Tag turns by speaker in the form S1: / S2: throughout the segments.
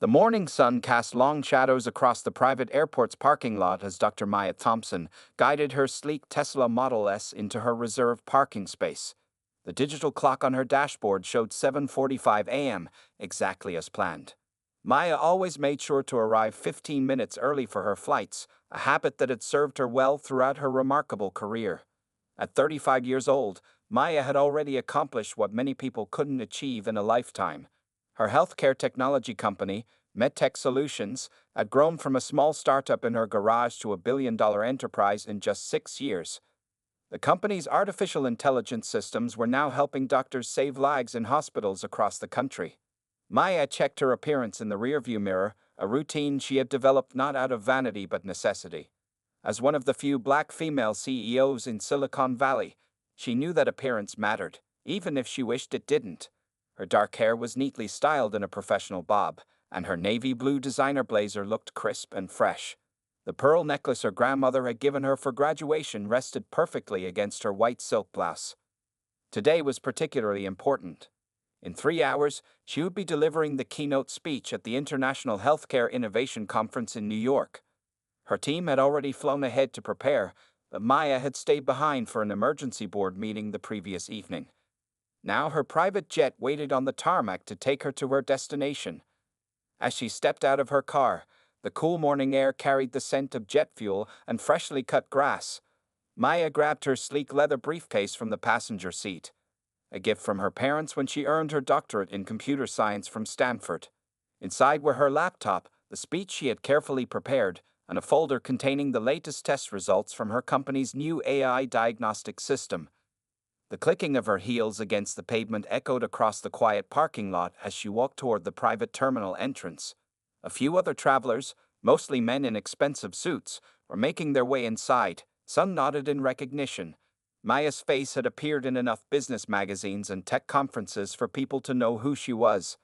S1: The morning sun cast long shadows across the private airport's parking lot as Dr. Maya Thompson guided her sleek Tesla Model S into her reserved parking space. The digital clock on her dashboard showed 7:45 a.m., exactly as planned. Maya always made sure to arrive 15 minutes early for her flights, a habit that had served her well throughout her remarkable career. At 35 years old, Maya had already accomplished what many people couldn't achieve in a lifetime. Her healthcare technology company, MedTech Solutions, had grown from a small startup in her garage to a billion-dollar enterprise in just 6 years. The company's artificial intelligence systems were now helping doctors save lives in hospitals across the country. Maya checked her appearance in the rearview mirror, a routine she had developed not out of vanity but necessity. As one of the few black female CEOs in Silicon Valley, she knew that appearance mattered, even if she wished it didn't. Her dark hair was neatly styled in a professional bob, and her navy blue designer blazer looked crisp and fresh. The pearl necklace her grandmother had given her for graduation rested perfectly against her white silk blouse. Today was particularly important. In 3 hours, she would be delivering the keynote speech at the International Healthcare Innovation Conference in New York. Her team had already flown ahead to prepare, but Maya had stayed behind for an emergency board meeting the previous evening. Now her private jet waited on the tarmac to take her to her destination. As she stepped out of her car, the cool morning air carried the scent of jet fuel and freshly cut grass. Maya grabbed her sleek leather briefcase from the passenger seat, a gift from her parents when she earned her doctorate in computer science from Stanford. Inside were her laptop, the speech she had carefully prepared, and a folder containing the latest test results from her company's new AI diagnostic system. The clicking of her heels against the pavement echoed across the quiet parking lot as she walked toward the private terminal entrance. A few other travelers, mostly men in expensive suits, were making their way inside. Some nodded in recognition. Maya's face had appeared in enough business magazines and tech conferences for people to know who she was.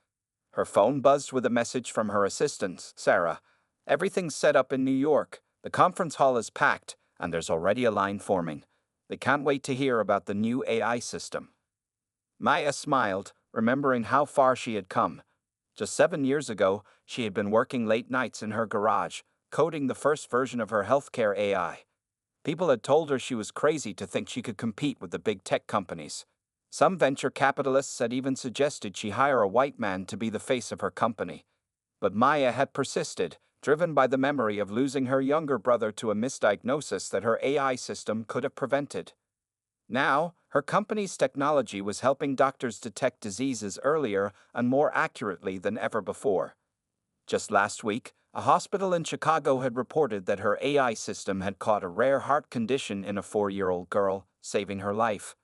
S1: Her phone buzzed with a message from her assistant, Sarah. "Everything's set up in New York. The conference hall is packed, and there's already a line forming. They can't wait to hear about the new AI system." Maya smiled, remembering how far she had come. Just 7 years ago, she had been working late nights in her garage, coding the first version of her healthcare AI. People had told her she was crazy to think she could compete with the big tech companies. Some venture capitalists had even suggested she hire a white man to be the face of her company. But Maya had persisted, driven by the memory of losing her younger brother to a misdiagnosis that her AI system could have prevented. Now, her company's technology was helping doctors detect diseases earlier and more accurately than ever before. Just last week, a hospital in Chicago had reported that her AI system had caught a rare heart condition in a 4-year-old girl, saving her life.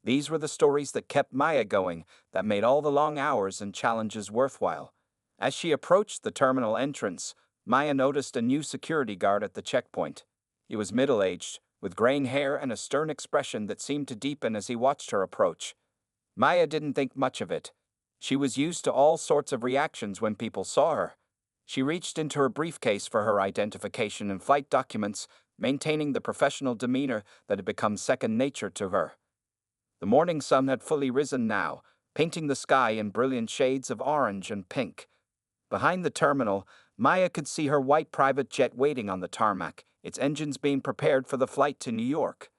S1: These were the stories that kept Maya going, that made all the long hours and challenges worthwhile. As she approached the terminal entrance, Maya noticed a new security guard at the checkpoint. He was middle-aged, with graying hair and a stern expression that seemed to deepen as he watched her approach. Maya didn't think much of it. She was used to all sorts of reactions when people saw her. She reached into her briefcase for her identification and flight documents, maintaining the professional demeanor that had become second nature to her. The morning sun had fully risen now, painting the sky in brilliant shades of orange and pink. Behind the terminal, Maya could see her white private jet waiting on the tarmac, its engines being prepared for the flight to New York.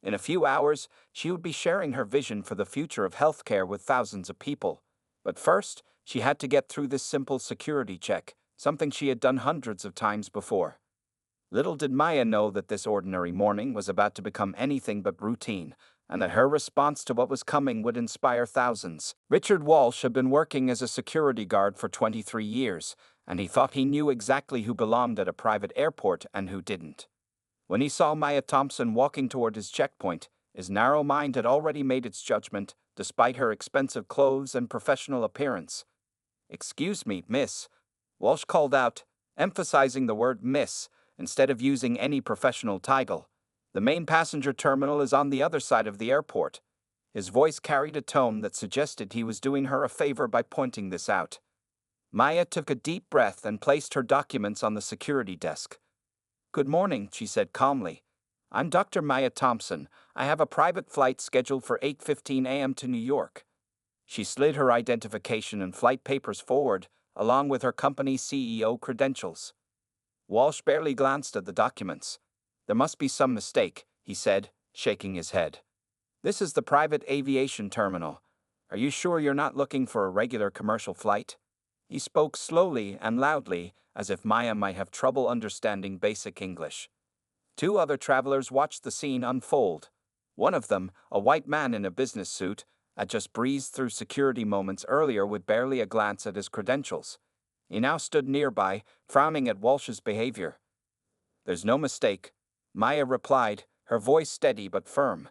S1: In a few hours, she would be sharing her vision for the future of healthcare with thousands of people. But first, she had to get through this simple security check, something she had done hundreds of times before. Little did Maya know that this ordinary morning was about to become anything but routine, and that her response to what was coming would inspire thousands. Richard Walsh had been working as a security guard for 23 years, and he thought he knew exactly who belonged at a private airport and who didn't. When he saw Maya Thompson walking toward his checkpoint, his narrow mind had already made its judgment, despite her expensive clothes and professional appearance. "Excuse me, miss," Walsh called out, emphasizing the word miss instead of using any professional title. "The main passenger terminal is on the other side of the airport." His voice carried a tone that suggested he was doing her a favor by pointing this out. Maya took a deep breath and placed her documents on the security desk. "Good morning," she said calmly. "I'm Dr. Maya Thompson. I have a private flight scheduled for 8:15 a.m. to New York." She slid her identification and flight papers forward, along with her company's CEO credentials. Walsh barely glanced at the documents. There must be some mistake, he said, shaking his head. This is the private aviation terminal. Are you sure you're not looking for a regular commercial flight? He spoke slowly and loudly, as if Maya might have trouble understanding basic English. Two other travelers watched the scene unfold. One of them, a white man in a business suit, had just breezed through security moments earlier with barely a glance at his credentials. He now stood nearby, frowning at Walsh's behavior. "There's no mistake," Maya replied, her voice steady but firm.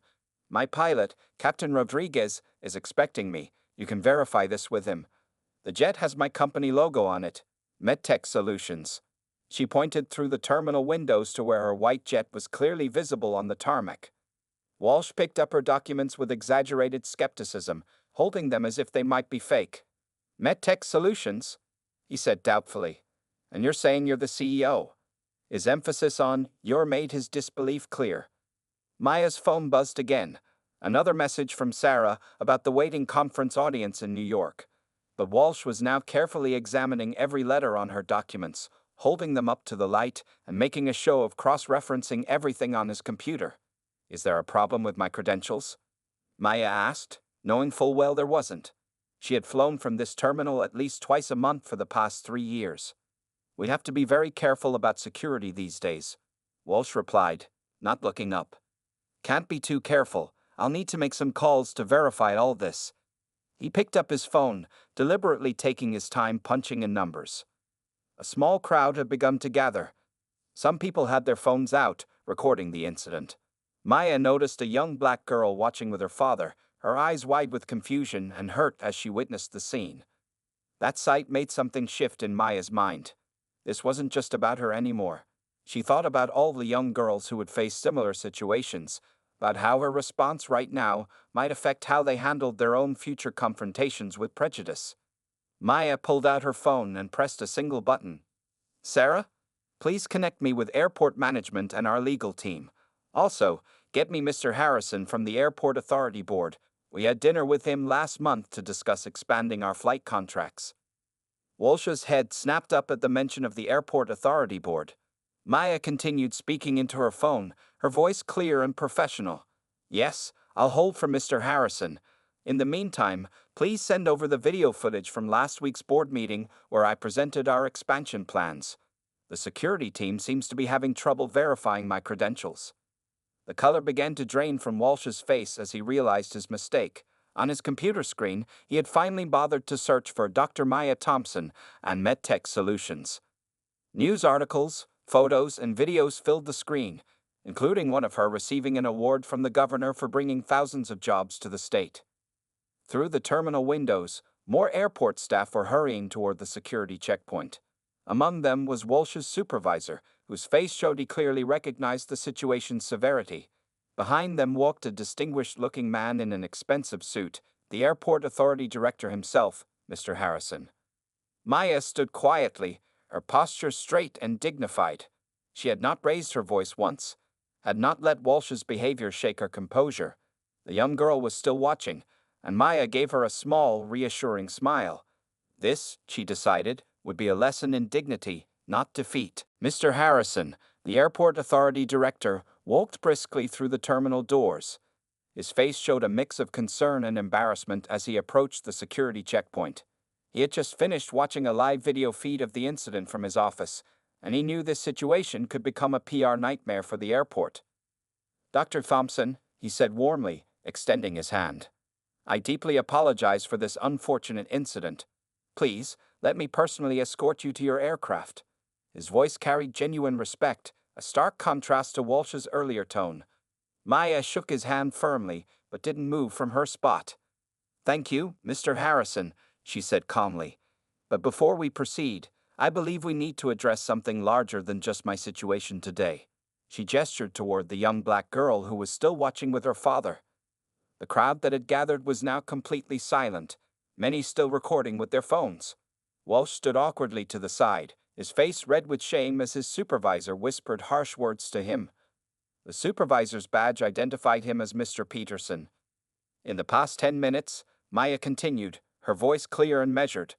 S1: "My pilot, Captain Rodriguez, is expecting me. You can verify this with him. The jet has my company logo on it, MedTech Solutions." She pointed through the terminal windows to where her white jet was clearly visible on the tarmac. Walsh picked up her documents with exaggerated skepticism, holding them as if they might be fake. "MedTech Solutions?" he said doubtfully. "And you're saying you're the CEO?" His emphasis on "you're" made his disbelief clear. Maya's phone buzzed again. Another message from Sarah about the waiting conference audience in New York. But Walsh was now carefully examining every letter on her documents, holding them up to the light and making a show of cross-referencing everything on his computer. "Is there a problem with my credentials?" Maya asked, knowing full well there wasn't. She had flown from this terminal at least twice a month for the past 3 years. "We have to be very careful about security these days," Walsh replied, not looking up. "Can't be too careful. I'll need to make some calls to verify all this." He picked up his phone, deliberately taking his time punching in numbers. A small crowd had begun to gather. Some people had their phones out, recording the incident. Maya noticed a young black girl watching with her father, her eyes wide with confusion and hurt as she witnessed the scene. That sight made something shift in Maya's mind. This wasn't just about her anymore. She thought about all the young girls who would face similar situations, about how her response right now might affect how they handled their own future confrontations with prejudice. Maya pulled out her phone and pressed a single button. "Sarah, please connect me with airport management and our legal team. Also, get me Mr. Harrison from the Airport Authority Board. We had dinner with him last month to discuss expanding our flight contracts." Walsh's head snapped up at the mention of the Airport Authority Board. Maya continued speaking into her phone, her voice clear and professional. "Yes, I'll hold for Mr. Harrison. In the meantime, please send over the video footage from last week's board meeting where I presented our expansion plans. The security team seems to be having trouble verifying my credentials." The color began to drain from Walsh's face as he realized his mistake. On his computer screen, he had finally bothered to search for Dr. Maya Thompson and MedTech Solutions. News articles, photos, and videos filled the screen, including one of her receiving an award from the governor for bringing thousands of jobs to the state. Through the terminal windows, more airport staff were hurrying toward the security checkpoint. Among them was Walsh's supervisor, whose face showed he clearly recognized the situation's severity. Behind them walked a distinguished-looking man in an expensive suit, the airport authority director himself, Mr. Harrison. Maya stood quietly, her posture straight and dignified. She had not raised her voice once, had not let Walsh's behavior shake her composure. The young girl was still watching, and Maya gave her a small, reassuring smile. This, she decided, would be a lesson in dignity, not defeat. Mr. Harrison, the airport authority director, walked briskly through the terminal doors. His face showed a mix of concern and embarrassment as he approached the security checkpoint. He had just finished watching a live video feed of the incident from his office, and he knew this situation could become a PR nightmare for the airport. "Dr. Thompson," he said warmly, extending his hand. "I deeply apologize for this unfortunate incident. Please, let me personally escort you to your aircraft." His voice carried genuine respect, a stark contrast to Walsh's earlier tone. Maya shook his hand firmly, but didn't move from her spot. "Thank you, Mr. Harrison," she said calmly. "But before we proceed, I believe we need to address something larger than just my situation today." She gestured toward the young black girl who was still watching with her father. The crowd that had gathered was now completely silent, many still recording with their phones. Walsh stood awkwardly to the side, his face red with shame as his supervisor whispered harsh words to him. The supervisor's badge identified him as Mr. Peterson. "In the past 10 minutes," Maya continued, her voice clear and measured,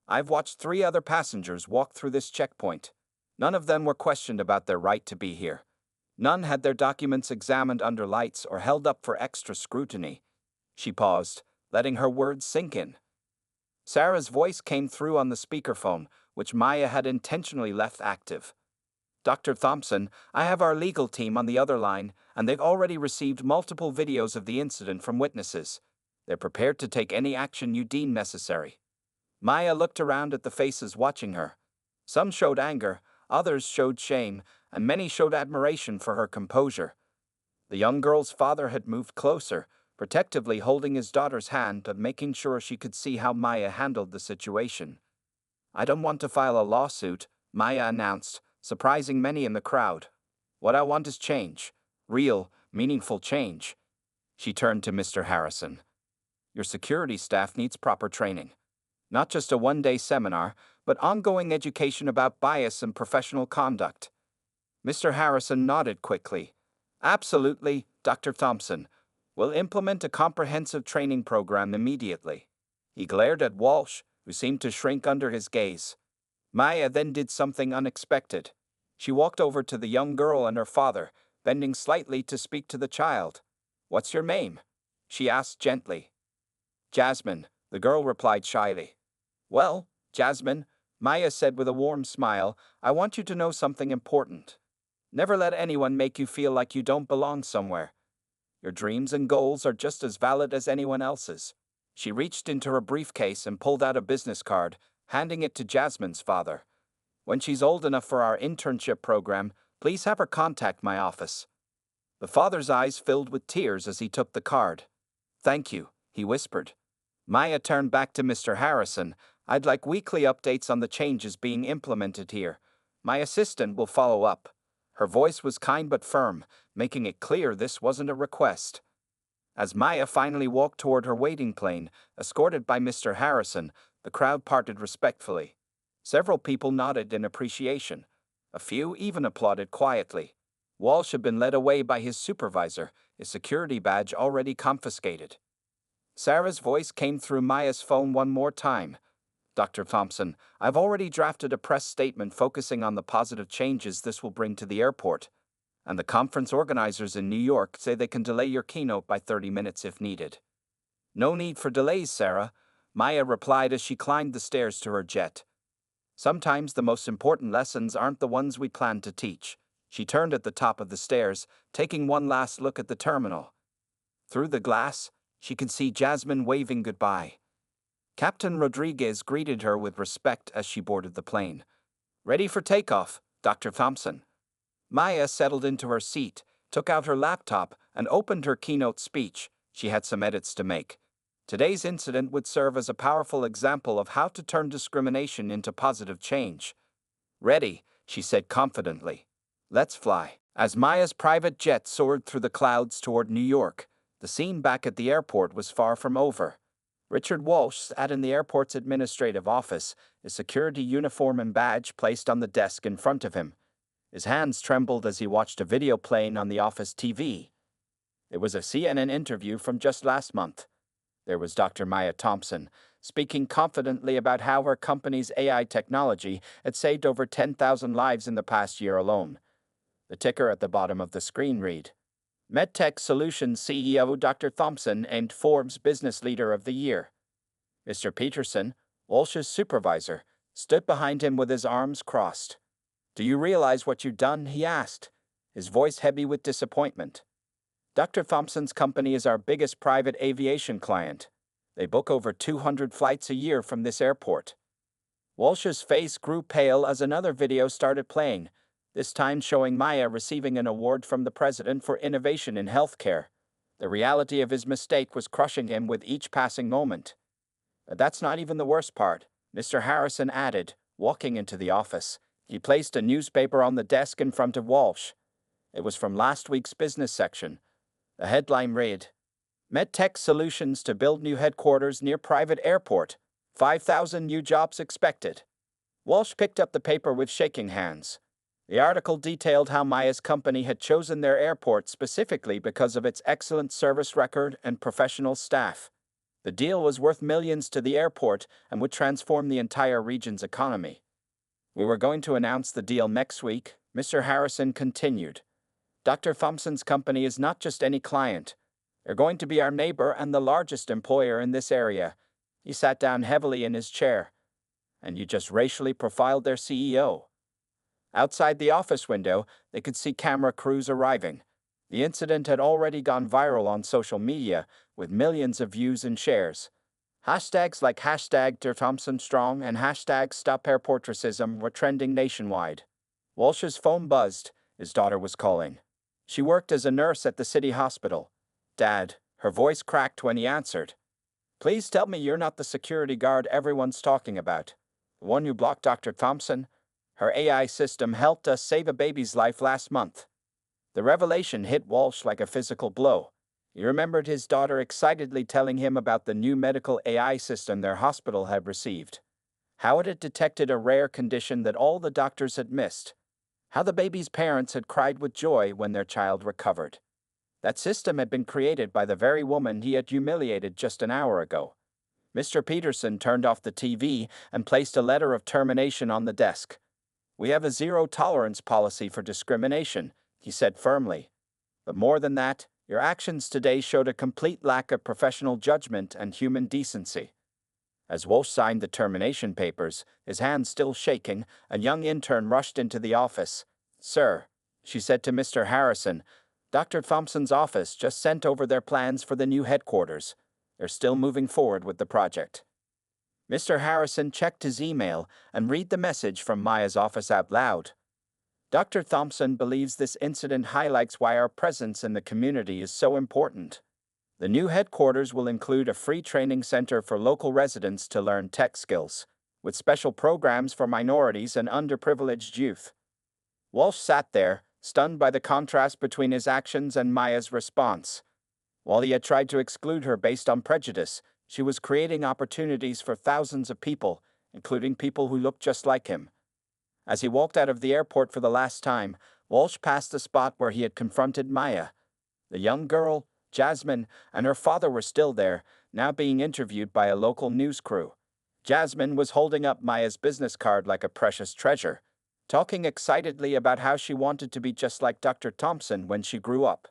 S1: I've watched 3 other passengers walk through this checkpoint. None of them were questioned about their right to be here. None had their documents examined under lights or held up for extra scrutiny. She paused, letting her words sink in. Sarah's voice came through on the speakerphone, which Maya had intentionally left active. Dr. Thompson, I have our legal team on the other line, and they've already received multiple videos of the incident from witnesses. They're prepared to take any action you deem necessary. Maya looked around at the faces watching her. Some showed anger, others showed shame, and many showed admiration for her composure. The young girl's father had moved closer, protectively holding his daughter's hand and making sure she could see how Maya handled the situation. I don't want to file a lawsuit, Maya announced, surprising many in the crowd. What I want is change. Real, meaningful change. She turned to Mr. Harrison. Your security staff needs proper training. Not just a one-day seminar, but ongoing education about bias and professional conduct. Mr. Harrison nodded quickly. Absolutely, Dr. Thompson. We'll implement a comprehensive training program immediately. He glared at Walsh, who seemed to shrink under his gaze. Maya then did something unexpected. She walked over to the young girl and her father, bending slightly to speak to the child. What's your name? She asked gently. Jasmine, the girl replied shyly. Well, Jasmine, Maya said with a warm smile, I want you to know something important. Never let anyone make you feel like you don't belong somewhere. Your dreams and goals are just as valid as anyone else's. She reached into her briefcase and pulled out a business card, handing it to Jasmine's father. When she's old enough for our internship program, please have her contact my office. The father's eyes filled with tears as he took the card. Thank you, he whispered. Maya turned back to Mr. Harrison. I'd like weekly updates on the changes being implemented here. My assistant will follow up. Her voice was kind but firm, making it clear this wasn't a request. As Maya finally walked toward her waiting plane, escorted by Mr. Harrison, the crowd parted respectfully. Several people nodded in appreciation. A few even applauded quietly. Walsh had been led away by his supervisor, his security badge already confiscated. Sarah's voice came through Maya's phone one more time. Dr. Thompson, I've already drafted a press statement focusing on the positive changes this will bring to the airport. And the conference organizers in New York say they can delay your keynote by 30 minutes if needed. No need for delays, Sarah, Maya replied as she climbed the stairs to her jet. Sometimes the most important lessons aren't the ones we plan to teach. She turned at the top of the stairs, taking one last look at the terminal. Through the glass, she could see Jasmine waving goodbye. Captain Rodriguez greeted her with respect as she boarded the plane. Ready for takeoff, Dr. Thompson. Maya settled into her seat, took out her laptop, and opened her keynote speech. She had some edits to make. Today's incident would serve as a powerful example of how to turn discrimination into positive change. Ready, she said confidently. Let's fly. As Maya's private jet soared through the clouds toward New York, the scene back at the airport was far from over. Richard Walsh sat in the airport's administrative office, his security uniform and badge placed on the desk in front of him. His hands trembled as he watched a video playing on the office TV. It was a CNN interview from just last month. There was Dr. Maya Thompson, speaking confidently about how her company's AI technology had saved over 10,000 lives in the past year alone. The ticker at the bottom of the screen read, MedTech Solutions CEO Dr. Thompson named Forbes Business Leader of the Year. Mr. Peterson, Walsh's supervisor, stood behind him with his arms crossed. Do you realize what you've done? He asked, his voice heavy with disappointment. Dr. Thompson's company is our biggest private aviation client. They book over 200 flights a year from this airport. Walsh's face grew pale as another video started playing, this time showing Maya receiving an award from the president for innovation in healthcare. The reality of his mistake was crushing him with each passing moment. But that's not even the worst part, Mr. Harrison added, walking into the office. He placed a newspaper on the desk in front of Walsh. It was from last week's business section. The headline read, MedTech Solutions to build new headquarters near private airport. 5,000 new jobs expected. Walsh picked up the paper with shaking hands. The article detailed how Maya's company had chosen their airport specifically because of its excellent service record and professional staff. The deal was worth millions to the airport and would transform the entire region's economy. We were going to announce the deal next week, Mr. Harrison continued. Dr. Thompson's company is not just any client. They're going to be our neighbor and the largest employer in this area. He sat down heavily in his chair. And you just racially profiled their CEO. Outside the office window, they could see camera crews arriving. The incident had already gone viral on social media, with millions of views and shares. Hashtags like hashtag #DearThompsonStrong and hashtag #StopAirportRacism were trending nationwide. Walsh's phone buzzed. His daughter was calling. She worked as a nurse at the city hospital. Dad, her voice cracked when he answered. Please tell me you're not the security guard everyone's talking about. The one who blocked Dr. Thompson? Her AI system helped us save a baby's life last month. The revelation hit Walsh like a physical blow. He remembered his daughter excitedly telling him about the new medical AI system their hospital had received. How it had detected a rare condition that all the doctors had missed. How the baby's parents had cried with joy when their child recovered. That system had been created by the very woman he had humiliated just an hour ago. Mr. Peterson turned off the TV and placed a letter of termination on the desk. We have a zero-tolerance policy for discrimination, he said firmly. But more than that, your actions today showed a complete lack of professional judgment and human decency. As Walsh signed the termination papers, his hands still shaking, a young intern rushed into the office. Sir, she said to Mr. Harrison, Dr. Thompson's office just sent over their plans for the new headquarters. They're still moving forward with the project. Mr. Harrison checked his email and read the message from Maya's office out loud. Dr. Thompson believes this incident highlights why our presence in the community is so important. The new headquarters will include a free training center for local residents to learn tech skills, with special programs for minorities and underprivileged youth. Walsh sat there, stunned by the contrast between his actions and Maya's response. While he had tried to exclude her based on prejudice, she was creating opportunities for thousands of people, including people who looked just like him. As he walked out of the airport for the last time, Walsh passed the spot where he had confronted Maya. The young girl, Jasmine, and her father were still there, now being interviewed by a local news crew. Jasmine was holding up Maya's business card like a precious treasure, talking excitedly about how she wanted to be just like Dr. Thompson when she grew up.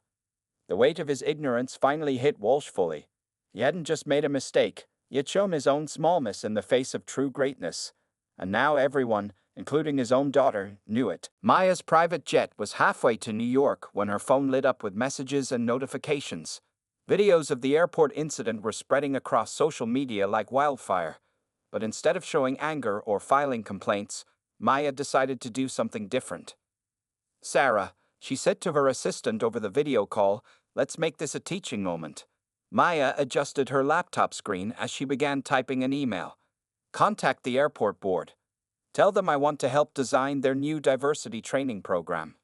S1: The weight of his ignorance finally hit Walsh fully. He hadn't just made a mistake, he had shown his own smallness in the face of true greatness. And now everyone, including his own daughter, knew it. Maya's private jet was halfway to New York when her phone lit up with messages and notifications. Videos of the airport incident were spreading across social media like wildfire. But instead of showing anger or filing complaints, Maya decided to do something different. Sarah, she said to her assistant over the video call, let's make this a teaching moment. Maya adjusted her laptop screen as she began typing an email. Contact the airport board. Tell them I want to help design their new diversity training program.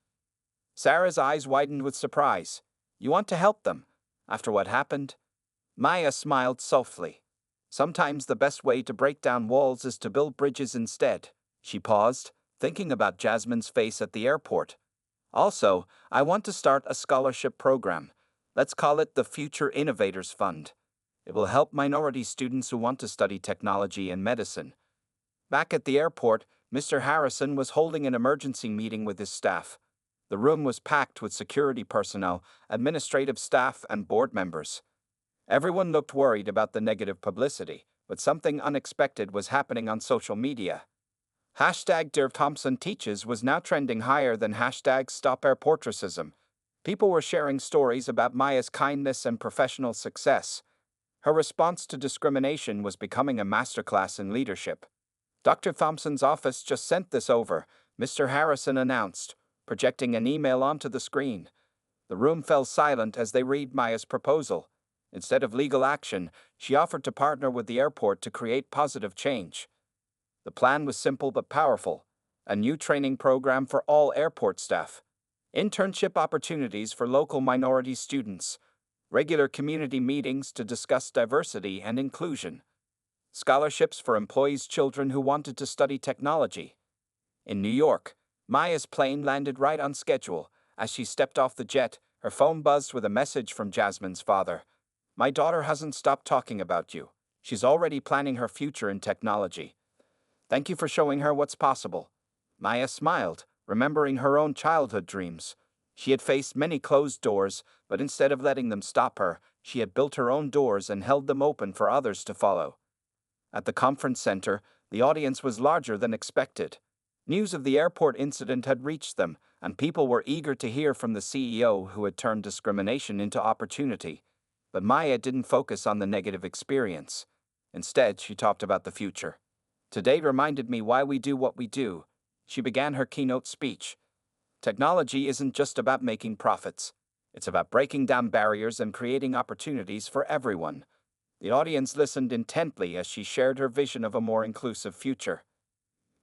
S1: Sarah's eyes widened with surprise. You want to help them? After what happened? Maya smiled softly. Sometimes the best way to break down walls is to build bridges instead. She paused, thinking about Jasmine's face at the airport. Also, I want to start a scholarship program. Let's call it the Future Innovators Fund. It will help minority students who want to study technology and medicine. Back at the airport, Mr. Harrison was holding an emergency meeting with his staff. The room was packed with security personnel, administrative staff, and board members. Everyone looked worried about the negative publicity, but something unexpected was happening on social media. Hashtag #DearThompsonTeaches was now trending higher than hashtag #StopAirportRacism. People were sharing stories about Maya's kindness and professional success. Her response to discrimination was becoming a masterclass in leadership. Dr. Thompson's office just sent this over, Mr. Harrison announced, projecting an email onto the screen. The room fell silent as they read Maya's proposal. Instead of legal action, she offered to partner with the airport to create positive change. The plan was simple but powerful. A new training program for all airport staff. Internship opportunities for local minority students. Regular community meetings to discuss diversity and inclusion. Scholarships for employees' children who wanted to study technology. In New York, Maya's plane landed right on schedule. As she stepped off the jet, her phone buzzed with a message from Jasmine's father. My daughter hasn't stopped talking about you. She's already planning her future in technology. Thank you for showing her what's possible." Maya smiled, remembering her own childhood dreams. She had faced many closed doors, but instead of letting them stop her, she had built her own doors and held them open for others to follow. At the conference center, the audience was larger than expected. News of the airport incident had reached them, and people were eager to hear from the CEO who had turned discrimination into opportunity. But Maya didn't focus on the negative experience. Instead, she talked about the future. "Today reminded me why we do what we do." She began her keynote speech. "Technology isn't just about making profits. It's about breaking down barriers and creating opportunities for everyone." The audience listened intently as she shared her vision of a more inclusive future.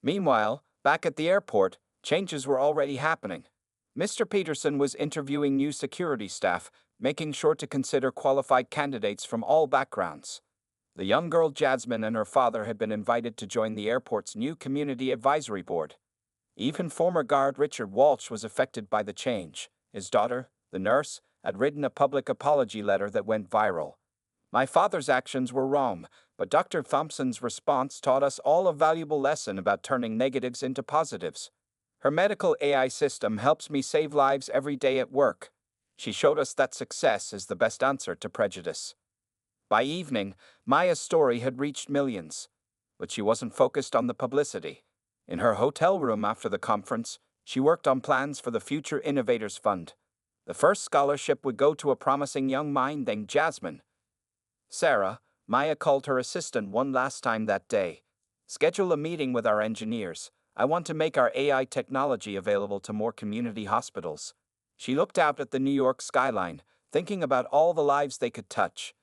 S1: Meanwhile, back at the airport, changes were already happening. Mr. Peterson was interviewing new security staff, making sure to consider qualified candidates from all backgrounds. The young girl Jasmine and her father had been invited to join the airport's new community advisory board. Even former guard Richard Walsh was affected by the change. His daughter, the nurse, had written a public apology letter that went viral. "My father's actions were wrong, but Dr. Thompson's response taught us all a valuable lesson about turning negatives into positives. Her medical AI system helps me save lives every day at work. She showed us that success is the best answer to prejudice." By evening, Maya's story had reached millions, but she wasn't focused on the publicity. In her hotel room after the conference, she worked on plans for the Future Innovators Fund. The first scholarship would go to a promising young mind named Jasmine. "Sarah," Maya called her assistant one last time that day. "Schedule a meeting with our engineers. I want to make our AI technology available to more community hospitals." She looked out at the New York skyline, thinking about all the lives they could touch.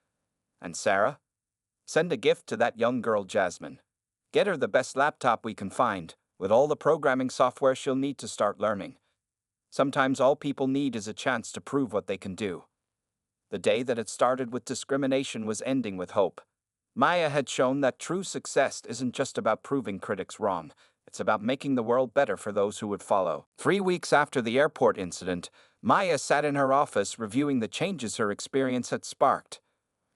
S1: "And Sarah? Send a gift to that young girl Jasmine. Get her the best laptop we can find, with all the programming software she'll need to start learning. Sometimes all people need is a chance to prove what they can do." The day that had started with discrimination was ending with hope. Maya had shown that true success isn't just about proving critics wrong. It's about making the world better for those who would follow. 3 weeks after the airport incident, Maya sat in her office reviewing the changes her experience had sparked.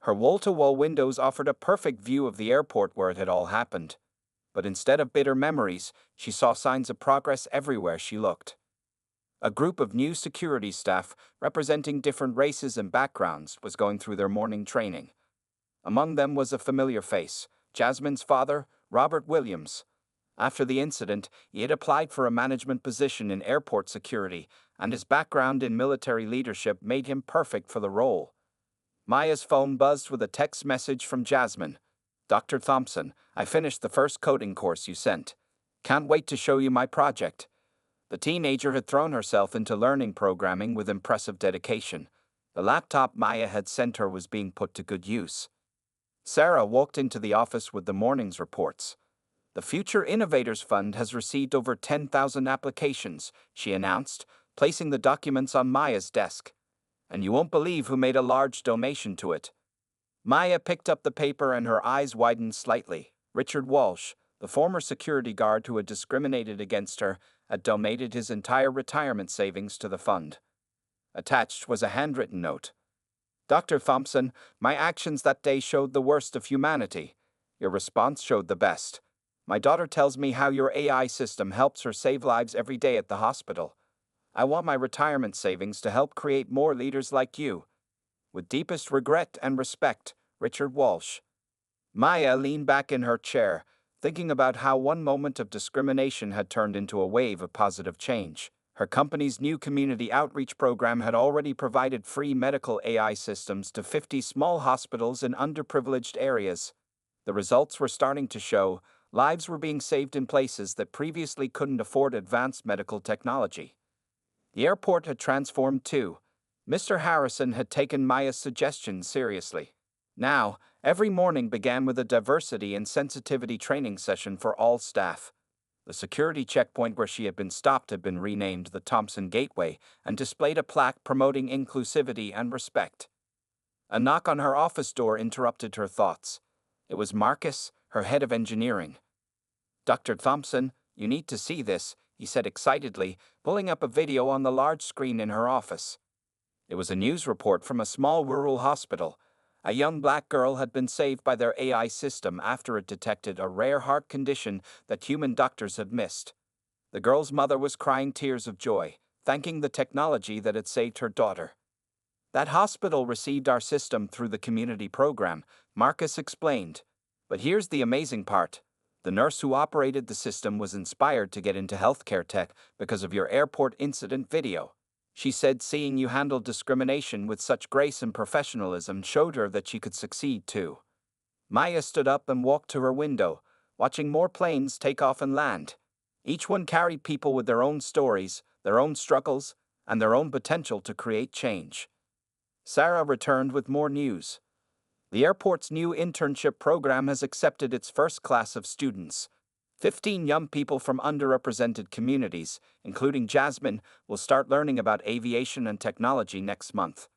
S1: Her wall-to-wall windows offered a perfect view of the airport where it had all happened. But instead of bitter memories, she saw signs of progress everywhere she looked. A group of new security staff, representing different races and backgrounds, was going through their morning training. Among them was a familiar face, Jasmine's father, Robert Williams. After the incident, he had applied for a management position in airport security, and his background in military leadership made him perfect for the role. Maya's phone buzzed with a text message from Jasmine. "Dr. Thompson, I finished the first coding course you sent. Can't wait to show you my project." The teenager had thrown herself into learning programming with impressive dedication. The laptop Maya had sent her was being put to good use. Sarah walked into the office with the morning's reports. "The Future Innovators Fund has received over 10,000 applications," she announced, placing the documents on Maya's desk. "And you won't believe who made a large donation to it." Maya picked up the paper and her eyes widened slightly. Richard Walsh, the former security guard who had discriminated against her, had donated his entire retirement savings to the fund. Attached was a handwritten note. "Dr. Thompson, my actions that day showed the worst of humanity. Your response showed the best. My daughter tells me how your AI system helps her save lives every day at the hospital. I want my retirement savings to help create more leaders like you. With deepest regret and respect, Richard Walsh." Maya leaned back in her chair, thinking about how one moment of discrimination had turned into a wave of positive change. Her company's new community outreach program had already provided free medical AI systems to 50 small hospitals in underprivileged areas. The results were starting to show. Lives were being saved in places that previously couldn't afford advanced medical technology. The airport had transformed too. Mr. Harrison had taken Maya's suggestions seriously. Now, every morning began with a diversity and sensitivity training session for all staff. The security checkpoint where she had been stopped had been renamed the Thompson Gateway and displayed a plaque promoting inclusivity and respect. A knock on her office door interrupted her thoughts. It was Marcus, her head of engineering. "Dr. Thompson, you need to see this," he said excitedly, pulling up a video on the large screen in her office. It was a news report from a small rural hospital. A young black girl had been saved by their AI system after it detected a rare heart condition that human doctors had missed. The girl's mother was crying tears of joy, thanking the technology that had saved her daughter. That hospital received our system through the community program, Marcus explained. But here's the amazing part. The nurse who operated the system was inspired to get into healthcare tech because of your airport incident video. She said seeing you handle discrimination with such grace and professionalism showed her that she could succeed too. Maya stood up and walked to her window, watching more planes take off and land. Each one carried people with their own stories, their own struggles, and their own potential to create change. Sarah returned with more news. The airport's new internship program has accepted its first class of students. 15 young people from underrepresented communities, including Jasmine, will start learning about aviation and technology next month.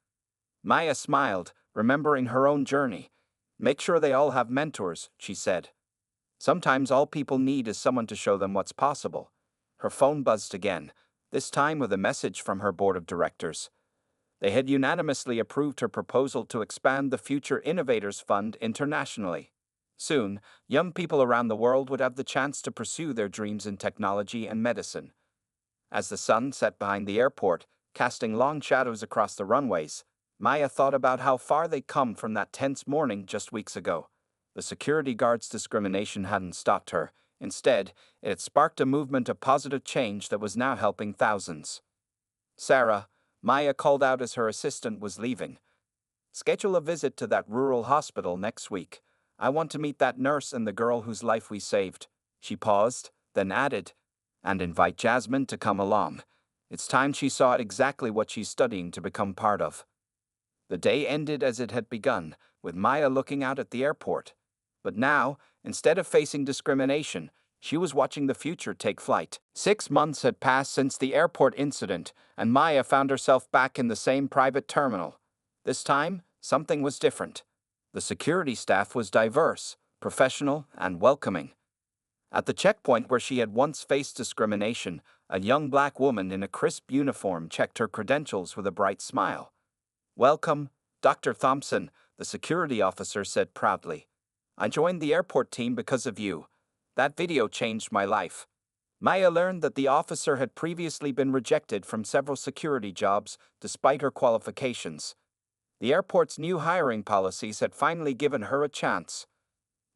S1: Maya smiled, remembering her own journey. Make sure they all have mentors, she said. Sometimes all people need is someone to show them what's possible. Her phone buzzed again, this time with a message from her board of directors. They had unanimously approved her proposal to expand the Future Innovators Fund internationally. Soon, young people around the world would have the chance to pursue their dreams in technology and medicine. As the sun set behind the airport, casting long shadows across the runways, Maya thought about how far they'd come from that tense morning just weeks ago. The security guard's discrimination hadn't stopped her. Instead, it had sparked a movement of positive change that was now helping thousands. Sarah, Maya called out as her assistant was leaving. Schedule a visit to that rural hospital next week. I want to meet that nurse and the girl whose life we saved. She paused, then added, and invite Jasmine to come along. It's time she saw exactly what she's studying to become part of. The day ended as it had begun, with Maya looking out at the airport. But now, instead of facing discrimination, she was watching the future take flight. 6 months had passed since the airport incident, and Maya found herself back in the same private terminal. This time, something was different. The security staff was diverse, professional, and welcoming. At the checkpoint where she had once faced discrimination, a young black woman in a crisp uniform checked her credentials with a bright smile. "Welcome, Dr. Thompson," the security officer said proudly. "I joined the airport team because of you. That video changed my life." Maya learned that the officer had previously been rejected from several security jobs despite her qualifications. The airport's new hiring policies had finally given her a chance.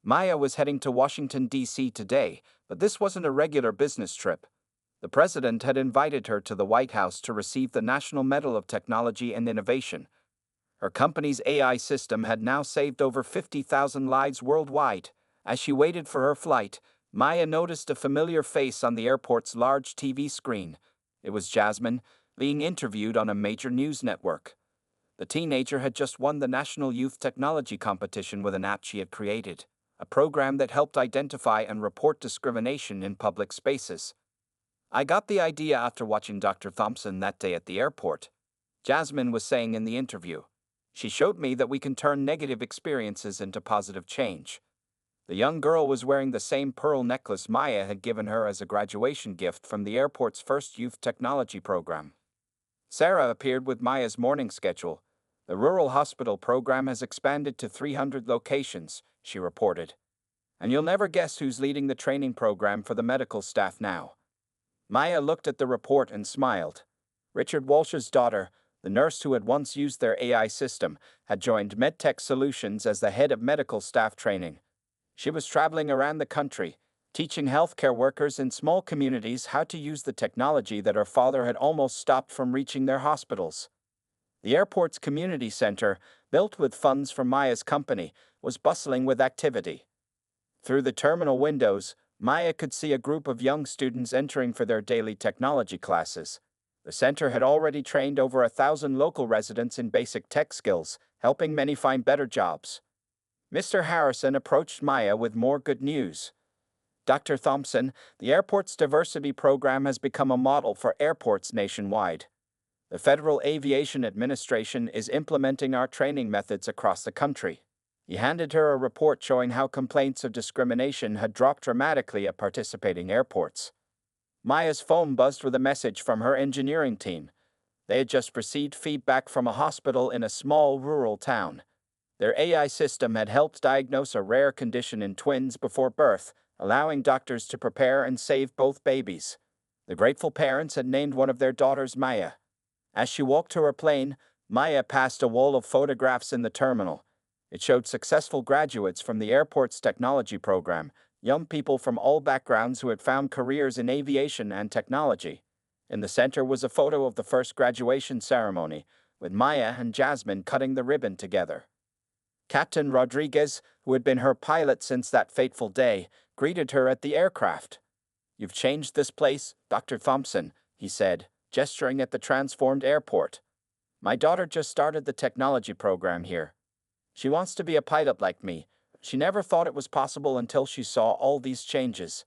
S1: Maya was heading to Washington, D.C. today, but this wasn't a regular business trip. The president had invited her to the White House to receive the National Medal of Technology and Innovation. Her company's AI system had now saved over 50,000 lives worldwide. As she waited for her flight, Maya noticed a familiar face on the airport's large TV screen. It was Jasmine, being interviewed on a major news network. The teenager had just won the National Youth Technology Competition with an app she had created, a program that helped identify and report discrimination in public spaces. "I got the idea after watching Dr. Thompson that day at the airport," Jasmine was saying in the interview. "She showed me that we can turn negative experiences into positive change." The young girl was wearing the same pearl necklace Maya had given her as a graduation gift from the airport's first youth technology program. Sarah appeared with Maya's morning schedule. "The rural hospital program has expanded to 300 locations," she reported. "And you'll never guess who's leading the training program for the medical staff now." Maya looked at the report and smiled. Richard Walsh's daughter, the nurse who had once used their AI system, had joined MedTech Solutions as the head of medical staff training. She was traveling around the country, teaching healthcare workers in small communities how to use the technology that her father had almost stopped from reaching their hospitals. The airport's community center, built with funds from Maya's company, was bustling with activity. Through the terminal windows, Maya could see a group of young students entering for their daily technology classes. The center had already trained over 1,000 local residents in basic tech skills, helping many find better jobs. Mr. Harrison approached Maya with more good news. "Dr. Thompson, the airport's diversity program has become a model for airports nationwide. The Federal Aviation Administration is implementing our training methods across the country." He handed her a report showing how complaints of discrimination had dropped dramatically at participating airports. Maya's phone buzzed with a message from her engineering team. They had just received feedback from a hospital in a small rural town. Their AI system had helped diagnose a rare condition in twins before birth, allowing doctors to prepare and save both babies. The grateful parents had named one of their daughters Maya. As she walked to her plane, Maya passed a wall of photographs in the terminal. It showed successful graduates from the airport's technology program, young people from all backgrounds who had found careers in aviation and technology. In the center was a photo of the first graduation ceremony, with Maya and Jasmine cutting the ribbon together. Captain Rodriguez, who had been her pilot since that fateful day, greeted her at the aircraft. "You've changed this place, Dr. Thompson," he said, gesturing at the transformed airport. "My daughter just started the technology program here. She wants to be a pilot like me. She never thought it was possible until she saw all these changes."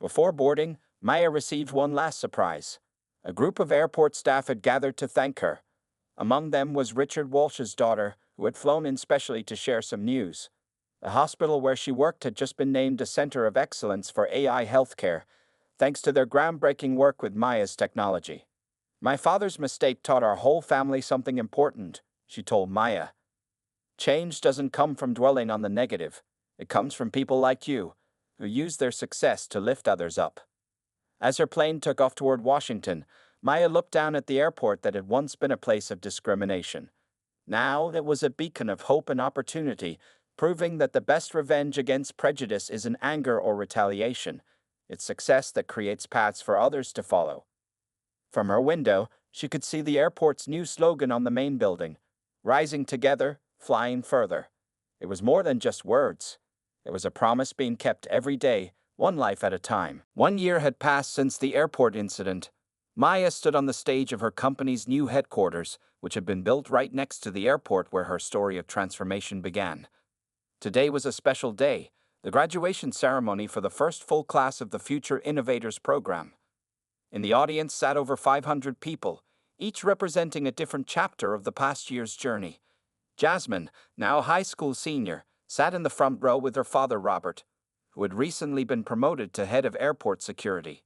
S1: Before boarding, Maya received one last surprise. A group of airport staff had gathered to thank her. Among them was Richard Walsh's daughter, who had flown in specially to share some news. The hospital where she worked had just been named a center of excellence for AI healthcare, thanks to their groundbreaking work with Maya's technology. "My father's mistake taught our whole family something important," she told Maya. "Change doesn't come from dwelling on the negative. It comes from people like you, who use their success to lift others up." As her plane took off toward Washington, Maya looked down at the airport that had once been a place of discrimination. Now it was a beacon of hope and opportunity, proving that the best revenge against prejudice isn't anger or retaliation. It's success that creates paths for others to follow. From her window, she could see the airport's new slogan on the main building: "Rising together, flying further." It was more than just words. It was a promise being kept every day, one life at a time. 1 year had passed since the airport incident. Maya stood on the stage of her company's new headquarters, which had been built right next to the airport where her story of transformation began. Today was a special day, the graduation ceremony for the first full class of the Future Innovators program. In the audience sat over 500 people, each representing a different chapter of the past year's journey. Jasmine, now a high school senior, sat in the front row with her father Robert, who had recently been promoted to head of airport security.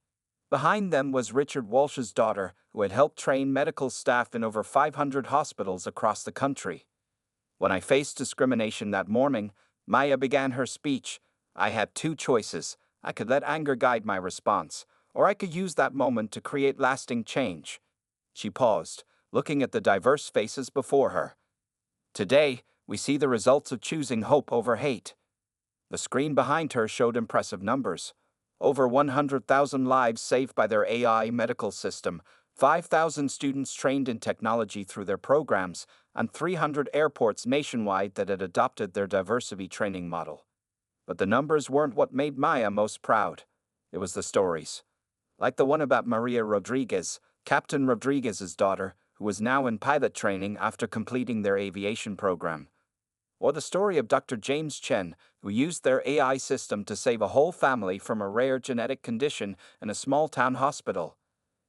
S1: Behind them was Richard Walsh's daughter, who had helped train medical staff in over 500 hospitals across the country. When I faced discrimination that morning, Maya began her speech. I had two choices. I could let anger guide my response, or I could use that moment to create lasting change. She paused, looking at the diverse faces before her. Today, we see the results of choosing hope over hate. The screen behind her showed impressive numbers. Over 100,000 lives saved by their AI medical system, 5,000 students trained in technology through their programs, and 300 airports nationwide that had adopted their diversity training model. But the numbers weren't what made Maya most proud. It was the stories. Like the one about Maria Rodriguez, Captain Rodriguez's daughter, who was now in pilot training after completing their aviation program. Or the story of Dr. James Chen, who used their AI system to save a whole family from a rare genetic condition in a small-town hospital.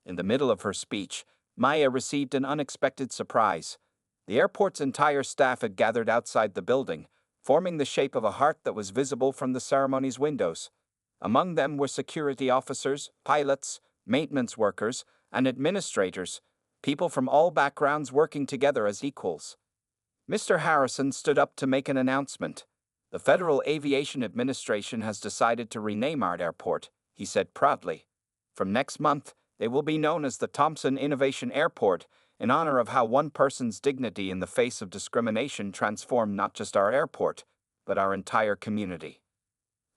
S1: In the middle of her speech, Maya received an unexpected surprise. The airport's entire staff had gathered outside the building, forming the shape of a heart that was visible from the ceremony's windows. Among them were security officers, pilots, maintenance workers, and administrators, people from all backgrounds working together as equals. Mr. Harrison stood up to make an announcement. "The Federal Aviation Administration has decided to rename our airport," he said proudly. "From next month, they will be known as the Thompson Innovation Airport, in honor of how one person's dignity in the face of discrimination transformed not just our airport, but our entire community."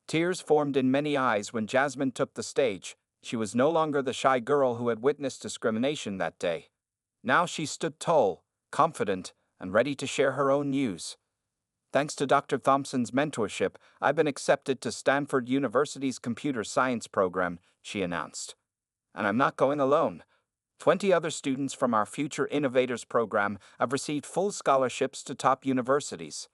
S1: Tears formed in many eyes when Jasmine took the stage. She was no longer the shy girl who had witnessed discrimination that day. Now she stood tall, confident, and ready to share her own news. "Thanks to Dr. Thompson's mentorship, I've been accepted to Stanford University's computer science program," she announced. "And I'm not going alone. 20 other students from our Future Innovators program have received full scholarships to top universities."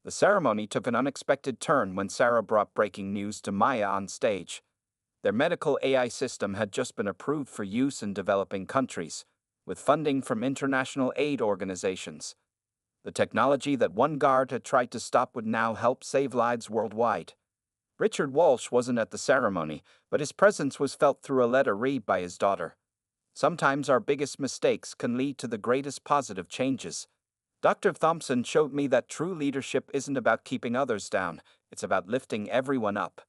S1: The ceremony took an unexpected turn when Sarah brought breaking news to Maya on stage. Their medical AI system had just been approved for use in developing countries, with funding from international aid organizations. The technology that one guard had tried to stop would now help save lives worldwide. Richard Walsh wasn't at the ceremony, but his presence was felt through a letter read by his daughter. "Sometimes our biggest mistakes can lead to the greatest positive changes." Dr. Thompson showed me that true leadership isn't about keeping others down, it's about lifting everyone up.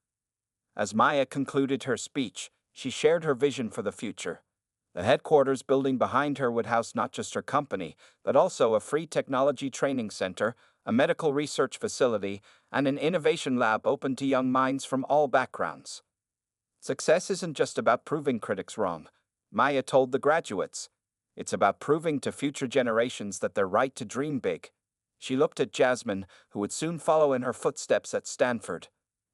S1: As Maya concluded her speech, she shared her vision for the future. The headquarters building behind her would house not just her company, but also a free technology training center, a medical research facility, and an innovation lab open to young minds from all backgrounds. Success isn't just about proving critics wrong, Maya told the graduates. It's about proving to future generations that they're right to dream big. She looked at Jasmine, who would soon follow in her footsteps at Stanford.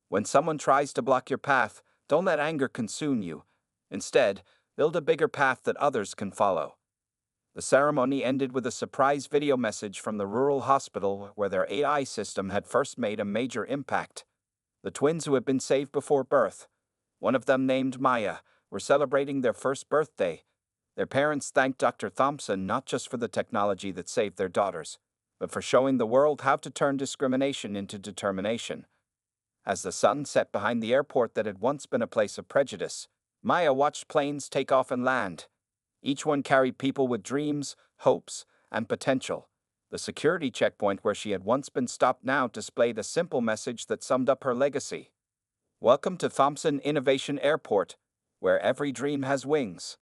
S1: When someone tries to block your path, don't let anger consume you. Instead, build a bigger path that others can follow. The ceremony ended with a surprise video message from the rural hospital where their AI system had first made a major impact. The twins who had been saved before birth, one of them named Maya, were celebrating their first birthday. Their parents thanked Dr. Thompson not just for the technology that saved their daughters, but for showing the world how to turn discrimination into determination. As the sun set behind the airport that had once been a place of prejudice, Maya watched planes take off and land. Each one carried people with dreams, hopes, and potential. The security checkpoint where she had once been stopped now displayed a simple message that summed up her legacy. Welcome to Thompson Innovation Airport, where every dream has wings.